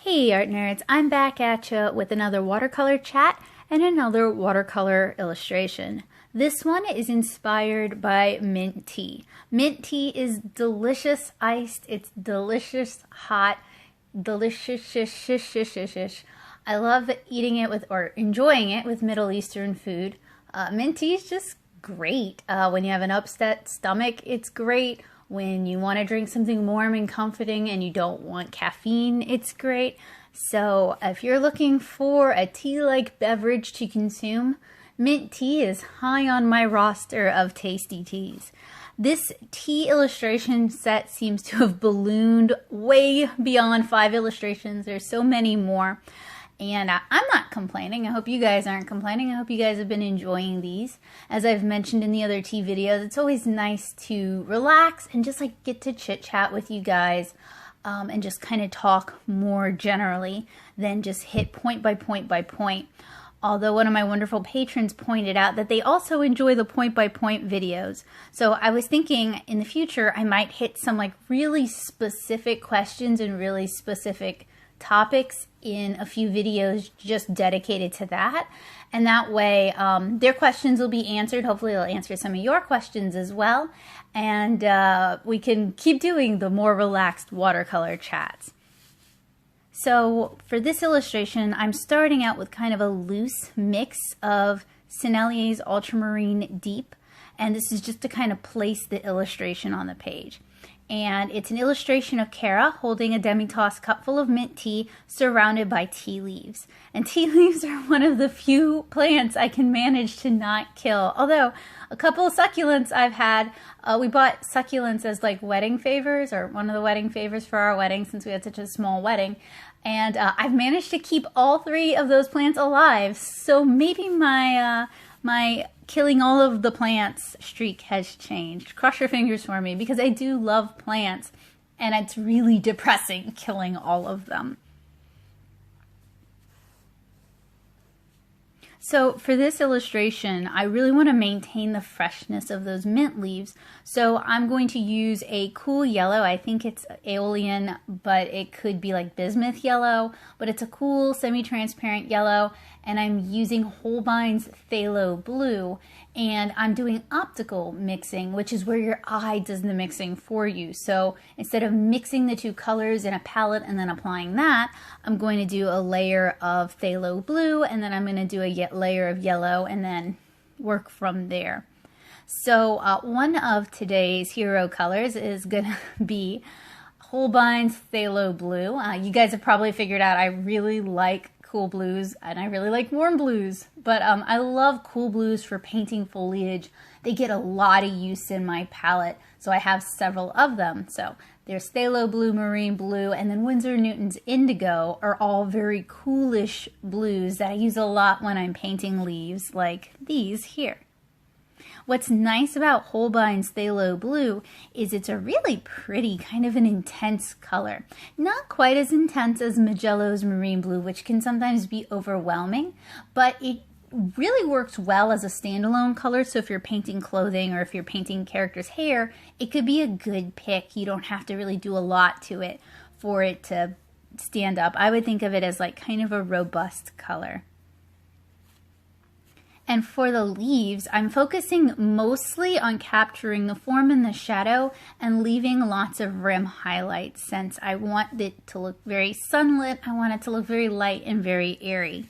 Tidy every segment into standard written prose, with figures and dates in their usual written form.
Hey art nerds, I'm back at you with another watercolor chat and another watercolor illustration. This one is inspired by mint tea. Mint tea is delicious iced, it's delicious hot, delicious. I love eating it with or enjoying it with Middle Eastern food. Mint tea is just great. When you have an upset stomach, it's great. When you want to drink something warm and comforting and you don't want caffeine, it's great. So if you're looking for a tea-like beverage to consume, mint tea is high on my roster of tasty teas. This tea illustration set seems to have ballooned way beyond 5 illustrations. There's so many more. And I'm not complaining. I hope you guys aren't complaining. I hope you guys have been enjoying these. As I've mentioned in the other tea videos, it's always nice to relax and just like get to chit chat with you guys and just kind of talk more generally than just hit point by point by point. Although one of my wonderful patrons pointed out that they also enjoy the point by point videos. So I was thinking in the future I might hit some like really specific questions and really specific topics in a few videos just dedicated to that, and that way their questions will be answered. Hopefully they'll answer some of your questions as well, and we can keep doing the more relaxed watercolor chats. So for this illustration, I'm starting out with kind of a loose mix of Sennelier's Ultramarine Deep, and this is just to kind of place the illustration on the page. And it's an illustration of Kara holding a demi-tasse cup full of mint tea surrounded by tea leaves. And tea leaves are one of the few plants I can manage to not kill. Although a couple of succulents I've had, we bought succulents as like wedding favors, or one of the wedding favors for our wedding since we had such a small wedding. And I've managed to keep all 3 of those plants alive. So maybe my killing all of the plants streak has changed. Cross your fingers for me, because I do love plants and it's really depressing killing all of them. So for this illustration, I really want to maintain the freshness of those mint leaves. So I'm going to use a cool yellow. I think it's Aeolian, but it could be like bismuth yellow, but it's a cool semi-transparent yellow. And I'm using Holbein's Phthalo Blue, and I'm doing optical mixing, which is where your eye does the mixing for you. So instead of mixing the 2 colors in a palette and then applying that, I'm going to do a layer of Phthalo Blue, and then I'm going to do a layer of yellow, and then work from there. So one of today's hero colors is going to be Holbein's Phthalo Blue. You guys have probably figured out I really like cool blues, and I really like warm blues, but I love cool blues for painting foliage. They get a lot of use in my palette, so I have several of them. So there's Phthalo Blue, Marine Blue, and then Winsor Newton's Indigo are all very coolish blues that I use a lot when I'm painting leaves like these here. What's nice about Holbein's Phthalo Blue is it's a really pretty, kind of an intense color. Not quite as intense as Magello's Marine Blue, which can sometimes be overwhelming, but it really works well as a standalone color. So if you're painting clothing or if you're painting characters' hair, it could be a good pick. You don't have to really do a lot to it for it to stand up. I would think of it as like kind of a robust color. And for the leaves, I'm focusing mostly on capturing the form and the shadow and leaving lots of rim highlights. Since I want it to look very sunlit, I want it to look very light and very airy.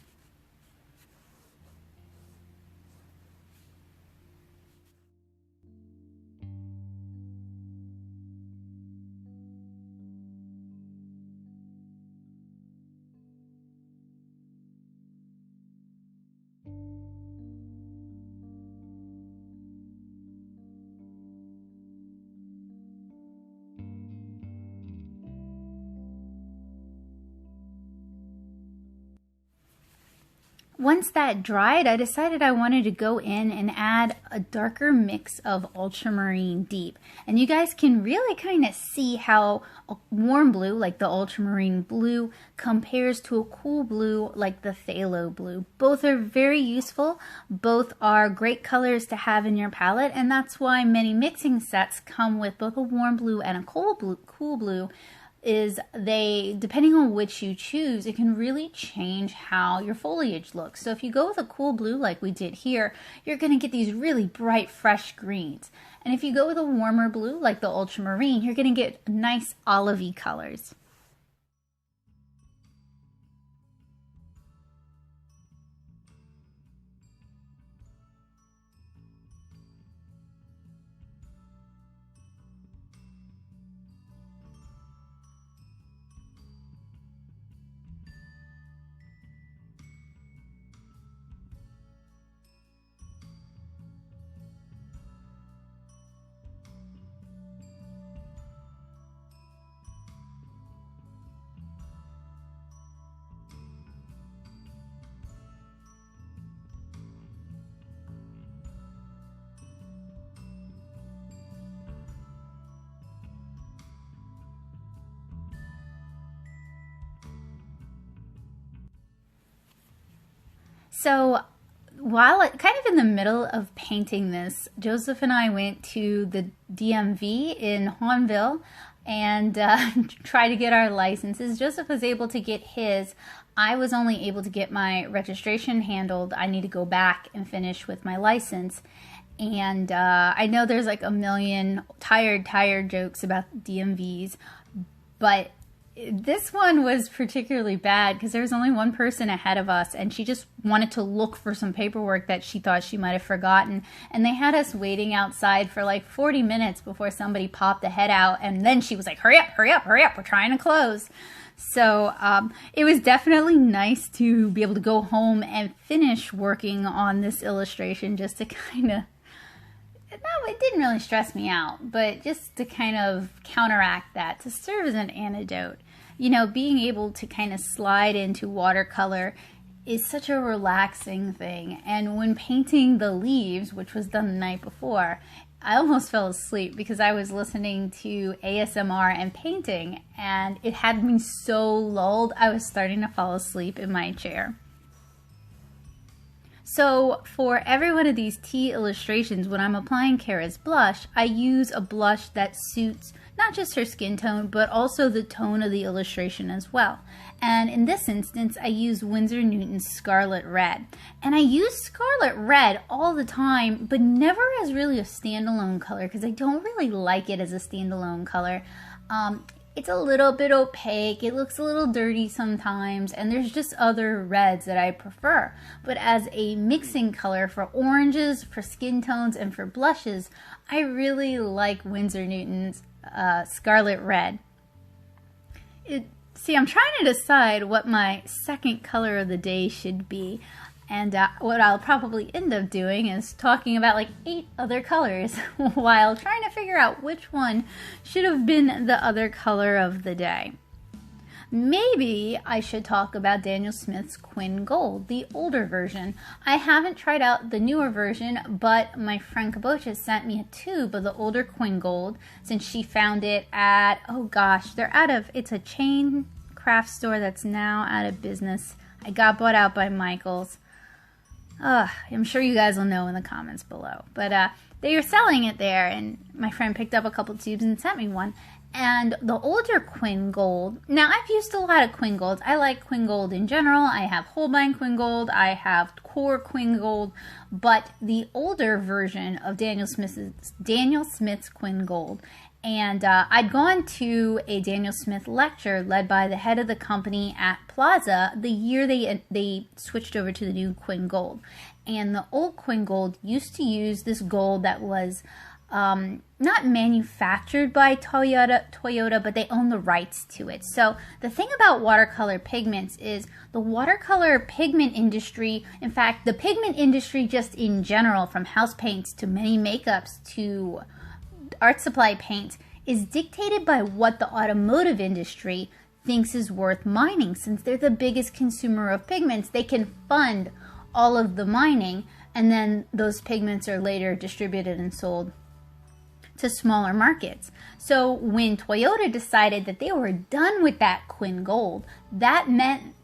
Once that dried, I decided I wanted to go in and add a darker mix of Ultramarine Deep. And you guys can really kind of see how a warm blue, like the Ultramarine Blue, compares to a cool blue like the Phthalo Blue. Both are very useful. Both are great colors to have in your palette, and that's why many mixing sets come with both a warm blue and a cool blue is depending on which you choose, it can really change how your foliage looks. So if you go with a cool blue like we did here, you're going to get these really bright, fresh greens. And if you go with a warmer blue like the ultramarine, you're going to get nice olivey colors. So while kind of in the middle of painting this, Joseph and I went to the DMV in Hahnville and tried to get our licenses. Joseph was able to get his. I was only able to get my registration handled. I need to go back and finish with my license. And I know there's like a million tired jokes about DMVs, but this one was particularly bad because there was only one person ahead of us, and she just wanted to look for some paperwork that she thought she might have forgotten. And they had us waiting outside for like 40 minutes before somebody popped the head out. And then she was like, hurry up, hurry up, hurry up, we're trying to close. So it was definitely nice to be able to go home and finish working on this illustration just to kind of, no, it didn't really stress me out, but just to kind of counteract that, to serve as an antidote. You know, being able to kind of slide into watercolor is such a relaxing thing. And when painting the leaves, which was done the night before, I almost fell asleep because I was listening to ASMR and painting, and it had me so lulled, I was starting to fall asleep in my chair. So for every one of these tea illustrations, when I'm applying Kara's blush, I use a blush that suits not just her skin tone, but also the tone of the illustration as well. And in this instance, I use Winsor & Newton's Scarlet Red. And I use Scarlet Red all the time, but never as really a standalone color because I don't really like it as a standalone color. It's a little bit opaque, it looks a little dirty sometimes, and there's just other reds that I prefer. But as a mixing color for oranges, for skin tones, and for blushes, I really like Winsor & Newton's Scarlet Red. See, I'm trying to decide what my second color of the day should be. And what I'll probably end up doing is talking about like 8 other colors while trying to figure out which one should have been the other color of the day. Maybe I should talk about Daniel Smith's Quin Gold, the older version. I haven't tried out the newer version, but my friend Gouache sent me a tube of the older Quin Gold since she found it at, oh gosh, it's a chain craft store that's now out of business. I got bought out by Michael's. I'm sure you guys will know in the comments below. But they were selling it there, and my friend picked up a couple tubes and sent me one. And the older Quin Gold, now I've used a lot of Quin Golds. I like Quin Gold in general. I have Holbein Quin Gold. I have Core Quin Gold. But the older version of Daniel Smith's Quin Gold. And I'd gone to a Daniel Smith lecture led by the head of the company at Plaza the year they switched over to the new Quin Gold. And the old Quin Gold used to use this gold that was not manufactured by Toyota, but they own the rights to it. So the thing about watercolor pigments is the watercolor pigment industry, in fact, the pigment industry just in general, from house paints to many makeups to art supply paint, is dictated by what the automotive industry thinks is worth mining. Since they're the biggest consumer of pigments, they can fund all of the mining, and then those pigments are later distributed and sold to smaller markets. So when Toyota decided that they were done with that Quin Gold, that meant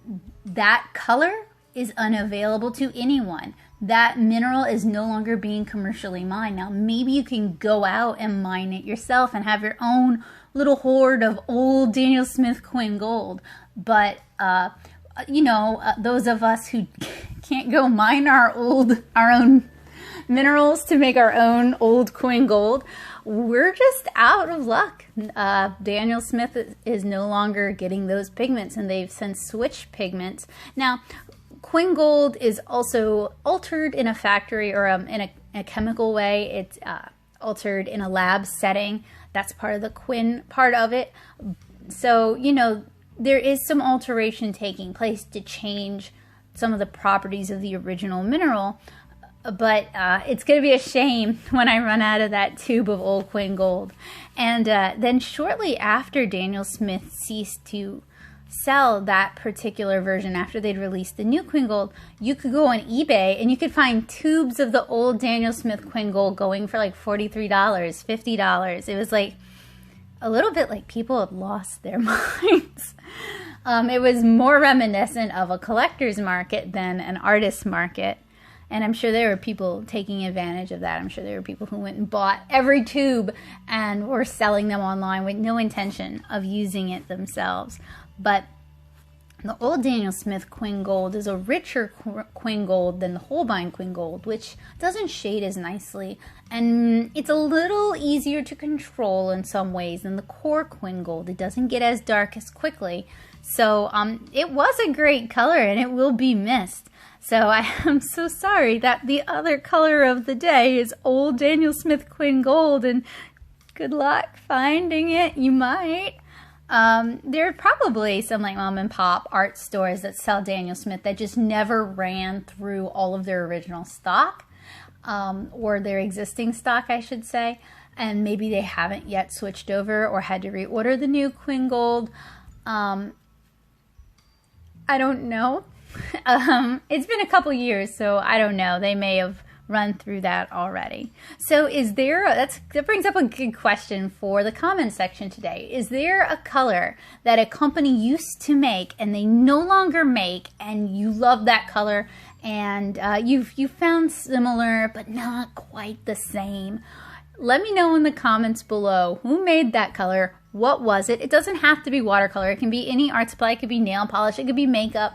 that color is unavailable to anyone. That mineral is no longer being commercially mined. Now, maybe you can go out and mine it yourself and have your own little hoard of old Daniel Smith Quin gold. But, you know, those of us who can't go mine our own minerals to make our own old Quin gold, we're just out of luck. Daniel Smith is no longer getting those pigments, and they've since switched pigments. Now, Quin gold is also altered in a factory or in a chemical way. It's altered in a lab setting. That's part of the Quin part of it. So, you know, there is some alteration taking place to change some of the properties of the original mineral. But it's going to be a shame when I run out of that tube of old Quin gold. And then shortly after Daniel Smith ceased to sell that particular version, after they'd released the new Quin gold, you could go on eBay and you could find tubes of the old Daniel Smith Quin gold going for like $43, $50. It was like a little bit like people had lost their minds. It was more reminiscent of a collector's market than an artist's market. And I'm sure there were people taking advantage of that. I'm sure there were people who went and bought every tube and were selling them online with no intention of using it themselves. But the old Daniel Smith Quin gold is a richer Quin gold than the Holbein Quin gold, which doesn't shade as nicely. And it's a little easier to control in some ways than the core Quin gold. It doesn't get as dark as quickly. So it was a great color, and it will be missed. So I am so sorry that the other color of the day is old Daniel Smith Quin gold, and good luck finding it. You might. There are probably some like mom and pop art stores that sell Daniel Smith that just never ran through all of their original stock, or their existing stock, I should say. And maybe they haven't yet switched over or had to reorder the new Quin gold. I don't know. It's been a couple years, so I don't know. They may have run through that already. So that brings up a good question for the comment section today. Is there a color that a company used to make and they no longer make, and you love that color, and you found similar but not quite the same? Let me know in the comments below who made that color. What was it? It doesn't have to be watercolor. It can be any art supply. It could be nail polish. It could be makeup.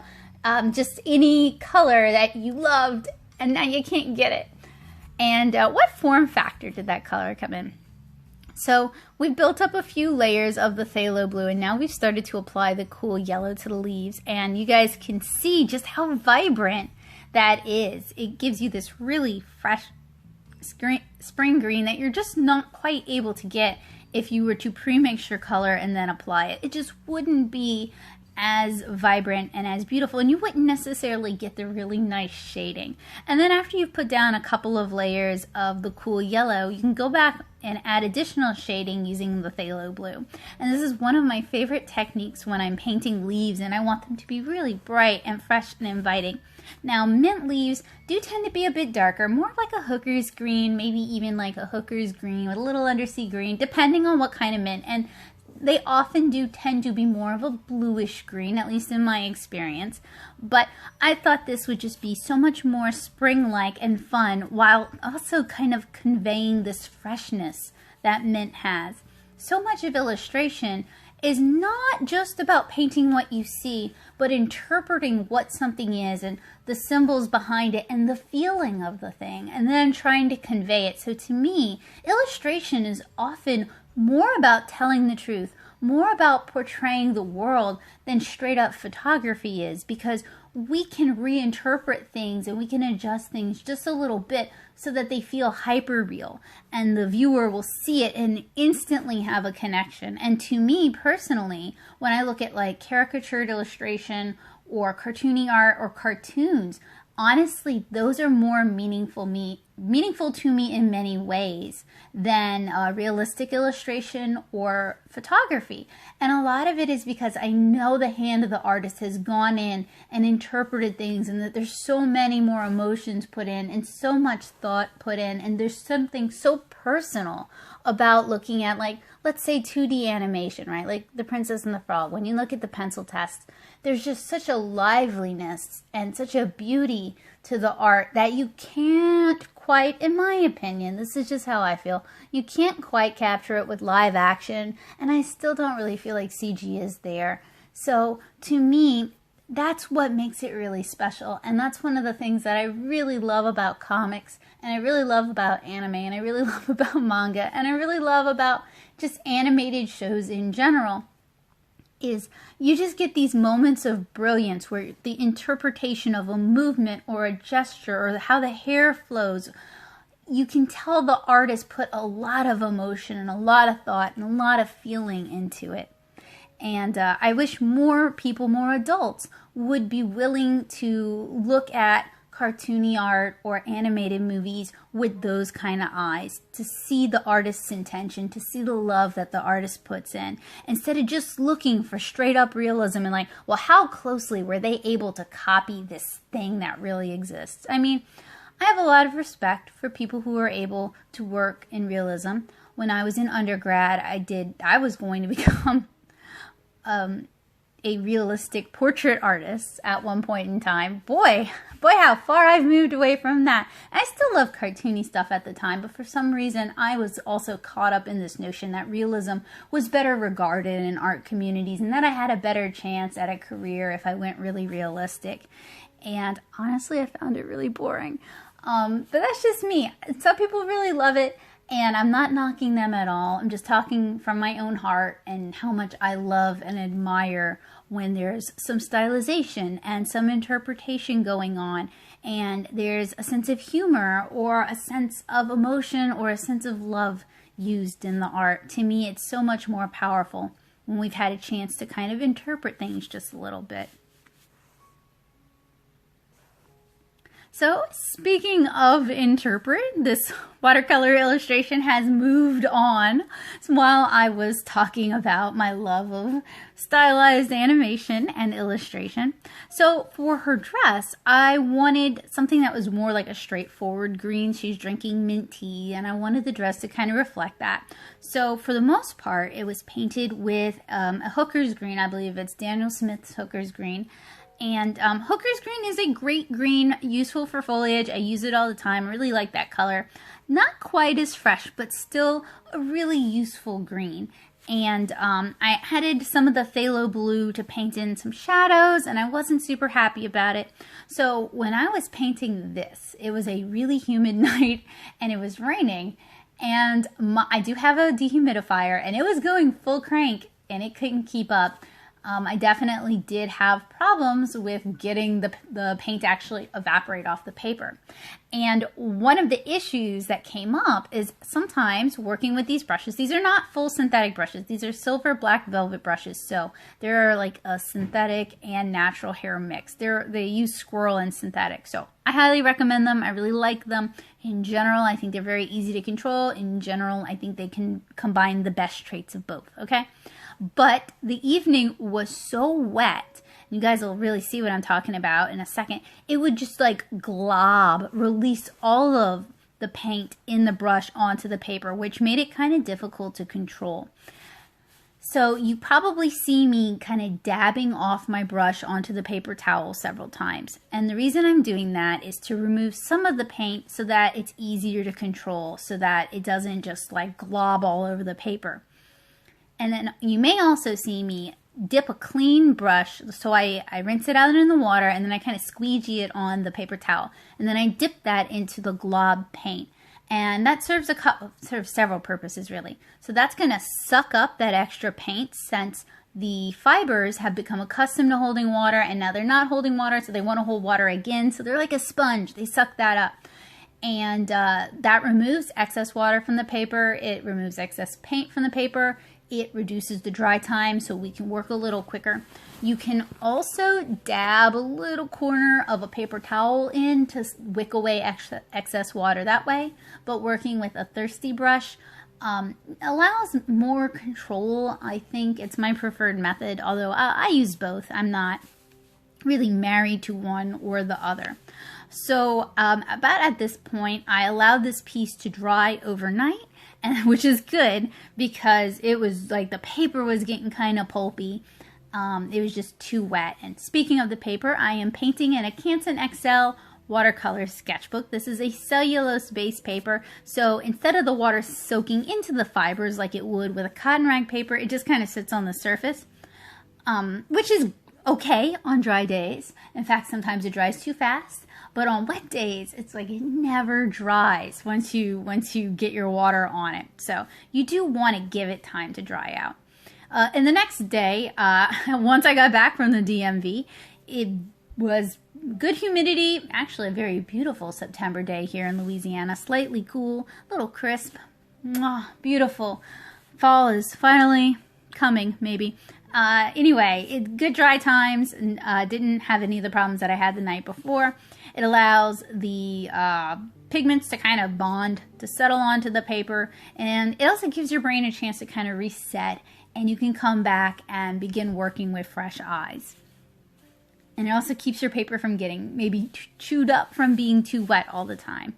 Just any color that you loved and now you can't get it. And what form factor did that color come in? So we've built up a few layers of the Phthalo Blue, and now we've started to apply the cool yellow to the leaves. And you guys can see just how vibrant that is. It gives you this really fresh spring green that you're just not quite able to get if you were to pre-mix your color and then apply it. It just wouldn't be as vibrant and as beautiful, and you wouldn't necessarily get the really nice shading. And then after you've put down a couple of layers of the cool yellow, you can go back and add additional shading using the Phthalo Blue. And this is one of my favorite techniques when I'm painting leaves and I want them to be really bright and fresh and inviting. Now, mint leaves do tend to be a bit darker, more like a hooker's green, maybe even like a hooker's green with a little undersea green, depending on what kind of mint. And they often do tend to be more of a bluish green, at least in my experience. But I thought this would just be so much more spring-like and fun, while also kind of conveying this freshness that mint has. So much of illustration is not just about painting what you see, but interpreting what something is and the symbols behind it and the feeling of the thing, and then trying to convey it. So to me, illustration is often more about telling the truth, more about portraying the world than straight up photography is, because we can reinterpret things and we can adjust things just a little bit so that they feel hyper real, and the viewer will see it and instantly have a connection. And to me personally, when I look at like caricatured illustration or cartoony art or cartoons, honestly, those are more meaningful to me in many ways than realistic illustration or photography. And a lot of it is because I know the hand of the artist has gone in and interpreted things, and that there's so many more emotions put in and so much thought put in, and there's something so personal about looking at, like, let's say 2D animation, right? Like The Princess and the Frog. When you look at the pencil test, there's just such a liveliness and such a beauty to the art that you can't quite, in my opinion, this is just how I feel, you can't quite capture it with live action, and I still don't really feel like CG is there. So to me, that's what makes it really special, and that's one of the things that I really love about comics, and I really love about anime, and I really love about manga, and I really love about just animated shows in general, is you just get these moments of brilliance where the interpretation of a movement or a gesture or how the hair flows, you can tell the artist put a lot of emotion and a lot of thought and a lot of feeling into it. And I wish more people, more adults, would be willing to look at cartoony art or animated movies with those kind of eyes, to see the artist's intention, to see the love that the artist puts in, instead of just looking for straight up realism and like, well, how closely were they able to copy this thing that really exists? I mean, I have a lot of respect for people who are able to work in realism. When I was in undergrad, I was going to become a realistic portrait artist at one point in time. Boy, how far I've moved away from that. I still love cartoony stuff at the time, but for some reason I was also caught up in this notion that realism was better regarded in art communities and that I had a better chance at a career if I went really realistic. And honestly, I found it really boring. But that's just me. Some people really love it, and I'm not knocking them at all. I'm just talking from my own heart and how much I love and admire when there's some stylization and some interpretation going on, and there's a sense of humor or a sense of emotion or a sense of love used in the art. To me, it's so much more powerful when we've had a chance to kind of interpret things just a little bit. So, speaking of interpret, this watercolor illustration has moved on while I was talking about my love of stylized animation and illustration. So, for her dress, I wanted something that was more like a straightforward green. She's drinking mint tea, and I wanted the dress to kind of reflect that. So, for the most part, it was painted with a Hooker's green. I believe it's Daniel Smith's Hooker's green. And Hooker's green is a great green, useful for foliage. I use it all the time. I really like that color. Not quite as fresh, but still a really useful green. And I added some of the Phthalo Blue to paint in some shadows, and I wasn't super happy about it. So when I was painting this, it was a really humid night, and it was raining. And I do have a dehumidifier, and it was going full crank, and it couldn't keep up. I definitely did have problems with getting the paint to actually evaporate off the paper. And one of the issues that came up is sometimes working with these brushes, these are not full synthetic brushes, these are silver black velvet brushes, so they're like a synthetic and natural hair mix. They use squirrel and synthetic, so I highly recommend them. I really like them. In general, I think they're very easy to control. In general, I think they can combine the best traits of both, okay? But the evening was so wet, you guys will really see what I'm talking about in a second, it would just like glob, release all of the paint in the brush onto the paper, which made it kind of difficult to control. So you probably see me kind of dabbing off my brush onto the paper towel several times. And the reason I'm doing that is to remove some of the paint so that it's easier to control, so that it doesn't just like glob all over the paper. And then you may also see me dip a clean brush, so I rinse it out in the water, and then I kind of squeegee it on the paper towel. And then I dip that into the glob paint. And that serves several purposes, really. So that's going to suck up that extra paint, since the fibers have become accustomed to holding water, and now they're not holding water, so they want to hold water again. So they're like a sponge. They suck that up. And that removes excess water from the paper. It removes excess paint from the paper. It reduces the dry time so we can work a little quicker. You can also dab a little corner of a paper towel in to wick away excess water that way, but working with a thirsty brush allows more control. I think it's my preferred method, although I use both. I'm not really married to one or the other. So about at this point, I allowed this piece to dry overnight, and which is good because it was like the paper was getting kind of pulpy. It was just too wet. And speaking of the paper, I am painting in a Canton XL Watercolor Sketchbook. This is a cellulose-based paper, so instead of the water soaking into the fibers like it would with a cotton rag paper, it just kind of sits on the surface, which is okay on dry days. In fact, sometimes it dries too fast, but on wet days, it's like it never dries once you get your water on it. So you do want to give it time to dry out. And the next day, once I got back from the DMV, it was good humidity, actually a very beautiful September day here in Louisiana, slightly cool, a little crisp, beautiful. Fall is finally coming, maybe. Anyway, good dry times, and didn't have any of the problems that I had the night before. It allows the pigments to kind of bond, to settle onto the paper, and it also gives your brain a chance to kind of reset, and you can come back and begin working with fresh eyes. And it also keeps your paper from getting maybe chewed up from being too wet all the time.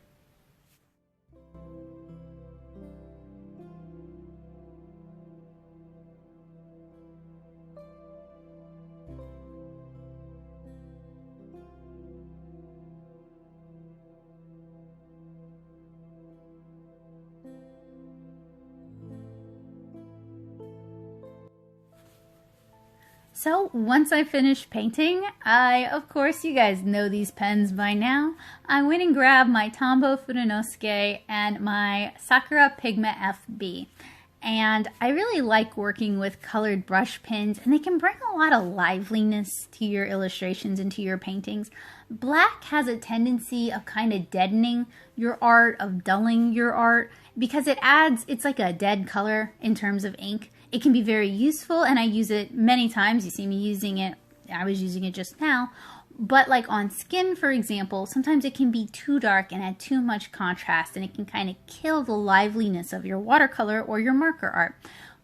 So once I finished painting, of course, you guys know these pens by now, I went and grabbed my Tombow Fudenosuke and my Sakura Pigment FB. And I really like working with colored brush pens, and they can bring a lot of liveliness to your illustrations and to your paintings. Black has a tendency of kind of deadening your art, of dulling your art, because it's like a dead color in terms of ink. It can be very useful, and I use it many times. You see me using it. I was using it just now. But like on skin, for example, sometimes it can be too dark and add too much contrast, and it can kind of kill the liveliness of your watercolor or your marker art.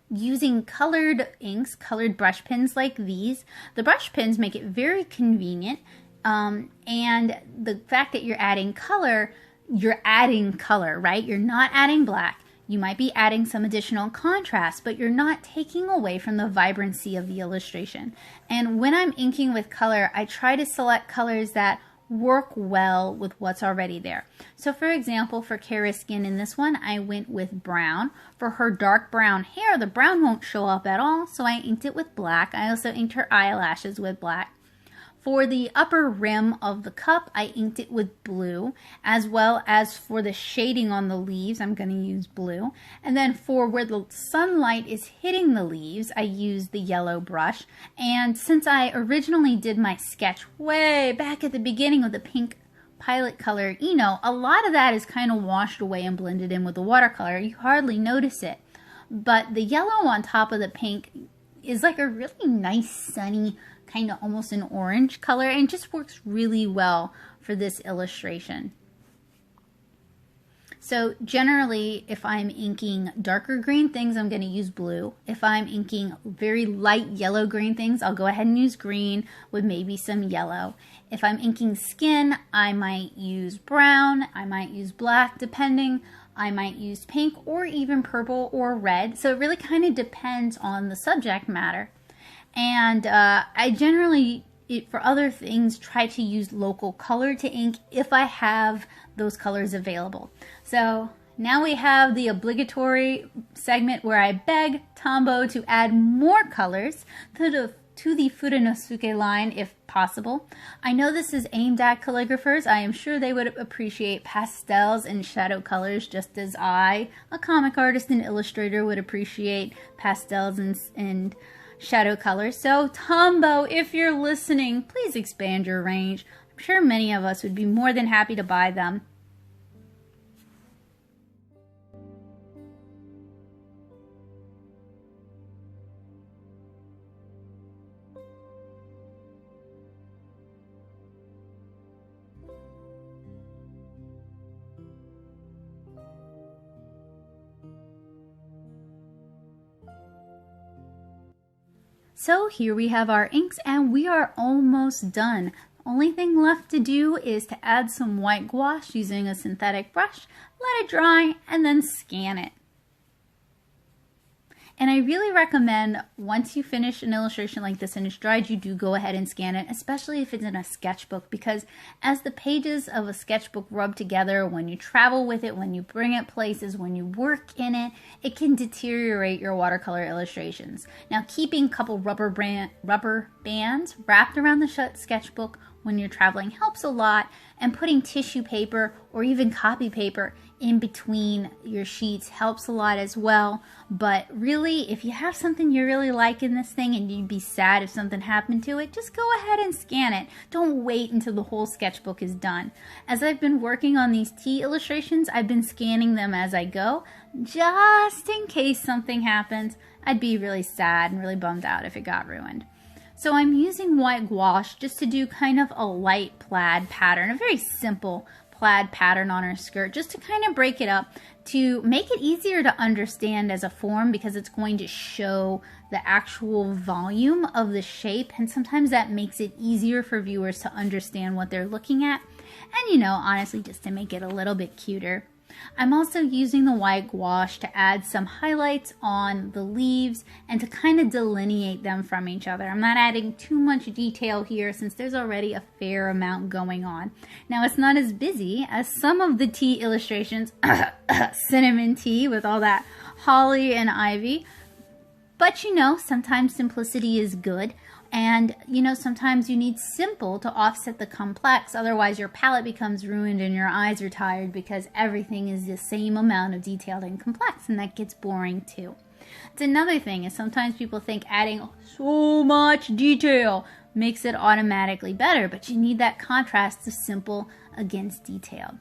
Using colored inks, colored brush pens like these, the brush pens make it very convenient, and the fact that you're adding color, right? You're not adding black. You might be adding some additional contrast, but you're not taking away from the vibrancy of the illustration. And when I'm inking with color, I try to select colors that work well with what's already there. So for example, for Kara's skin in this one, I went with brown. For her dark brown hair, the brown won't show up at all, so I inked it with black. I also inked her eyelashes with black. For the upper rim of the cup, I inked it with blue, as well as for the shading on the leaves, I'm going to use blue. And then for where the sunlight is hitting the leaves, I used the yellow brush. And since I originally did my sketch way back at the beginning with the pink pilot color, a lot of that is kind of washed away and blended in with the watercolor. You hardly notice it. But the yellow on top of the pink is like a really nice, sunny, kind of almost an orange color, and just works really well for this illustration. So generally, if I'm inking darker green things, I'm going to use blue. If I'm inking very light yellow green things, I'll go ahead and use green with maybe some yellow. If I'm inking skin, I might use brown, I might use black, depending. I might use pink or even purple or red. So it really kind of depends on the subject matter. And I generally, for other things, try to use local color to ink if I have those colors available. So now we have the obligatory segment where I beg Tombow to add more colors to the Fudenosuke line if possible. I know this is aimed at calligraphers. I am sure they would appreciate pastels and shadow colors just as I, a comic artist and illustrator, would appreciate pastels and shadow colors. So Tombow, if you're listening, please expand your range. I'm sure many of us would be more than happy to buy them. So here we have our inks, and we are almost done. Only thing left to do is to add some white gouache using a synthetic brush, let it dry, and then scan it. And I really recommend once you finish an illustration like this and it's dried, you do go ahead and scan it, especially if it's in a sketchbook, because as the pages of a sketchbook rub together, when you travel with it, when you bring it places, when you work in it, it can deteriorate your watercolor illustrations. Now, keeping a couple rubber bands wrapped around the sketchbook when you're traveling helps a lot, and putting tissue paper or even copy paper in between your sheets helps a lot as well. But really, if you have something you really like in this thing and you'd be sad if something happened to it, just go ahead and scan it. Don't wait until the whole sketchbook is done. As I've been working on these tea illustrations, I've been scanning them as I go, just in case something happens. I'd be really sad and really bummed out if it got ruined. So I'm using white gouache just to do kind of a light plaid pattern, a very simple plaid pattern on her skirt, just to kind of break it up, to make it easier to understand as a form, because it's going to show the actual volume of the shape, and sometimes that makes it easier for viewers to understand what they're looking at, and you know, honestly, just to make it a little bit cuter. I'm also using the white gouache to add some highlights on the leaves and to kind of delineate them from each other. I'm not adding too much detail here since there's already a fair amount going on. Now, it's not as busy as some of the tea illustrations, cinnamon tea with all that holly and ivy, but you know, sometimes simplicity is good. And, you know, sometimes you need simple to offset the complex. Otherwise, your palette becomes ruined and your eyes are tired because everything is the same amount of detailed and complex, and that gets boring too. It's another thing is sometimes people think adding so much detail makes it automatically better, but you need that contrast of simple against detailed.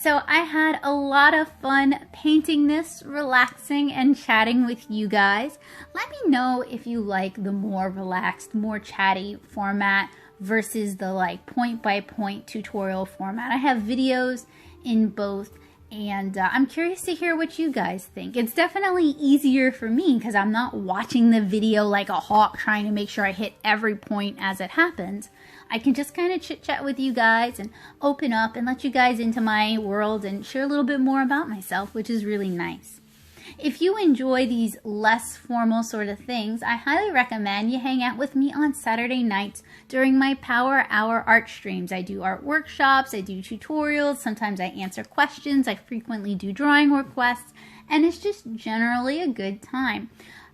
So I had a lot of fun painting this, relaxing, and chatting with you guys. Let me know if you like the more relaxed, more chatty format versus the like point-by-point tutorial format. I have videos in both, and I'm curious to hear what you guys think. It's definitely easier for me because I'm not watching the video like a hawk trying to make sure I hit every point as it happens. I can just kind of chit-chat with you guys and open up and let you guys into my world and share a little bit more about myself, which is really nice. If you enjoy these less formal sort of things, I highly recommend you hang out with me on Saturday nights during my Power Hour art streams. I do art workshops, I do tutorials, sometimes I answer questions, I frequently do drawing requests, and it's just generally a good time.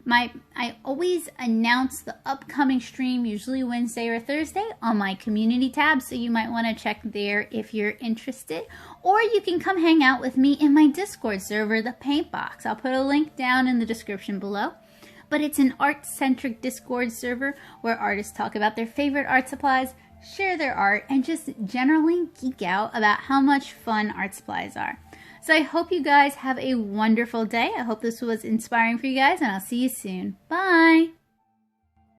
I always announce the upcoming stream, usually Wednesday or Thursday, on my community tab, so you might want to check there if you're interested. Or you can come hang out with me in my Discord server, the Paintbox. I'll put a link down in the description below. But it's an art-centric Discord server where artists talk about their favorite art supplies, share their art, and just generally geek out about how much fun art supplies are. So I hope you guys have a wonderful day. I hope this was inspiring for you guys, and I'll see you soon. Bye!